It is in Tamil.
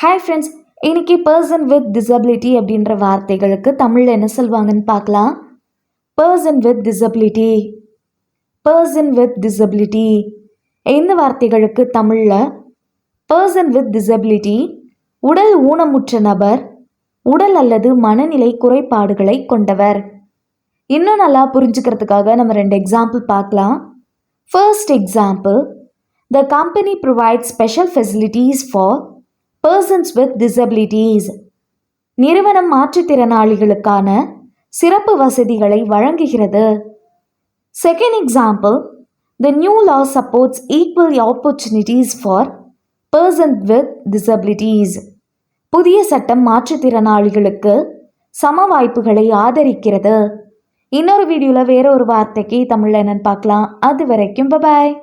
ஹாய் ஃப்ரெண்ட்ஸ், இன்னைக்கு பர்சன் வித் டிசபிலிட்டி அப்படின்ற வார்த்தைகளுக்கு தமிழில் என்ன சொல்லுவாங்கன்னு பார்க்கலாம். Person with disability, person with disability. இந்த வார்த்தைகளுக்கு தமிழில் பர்சன் வித் டிசபிலிட்டி உடல் ஊனமுற்ற நபர், உடல் அல்லது மனநிலை குறைபாடுகளை கொண்டவர். இன்னும் நல்லா புரிஞ்சுக்கிறதுக்காக நம்ம 2 எக்ஸாம்பிள் பார்க்கலாம். First example, the company provide special facilities for persons with disabilities. நிறுவனம் மாற்றுத்திறனாளிகளுக்கான சிறப்பு வசதிகளை வழங்குகிறது. Second example, the new law supports equal opportunities for persons with disabilities. புதிய சட்டம் மாற்றுத்திறனாளிகளுக்கு சம வாய்ப்புகளை ஆதரிக்கிறது. இன்னொரு வீடியோவில் வேற ஒரு வார்த்தைக்கு தமிழில் என்னன்னு பார்க்கலாம். அது வரைக்கும் பாய்.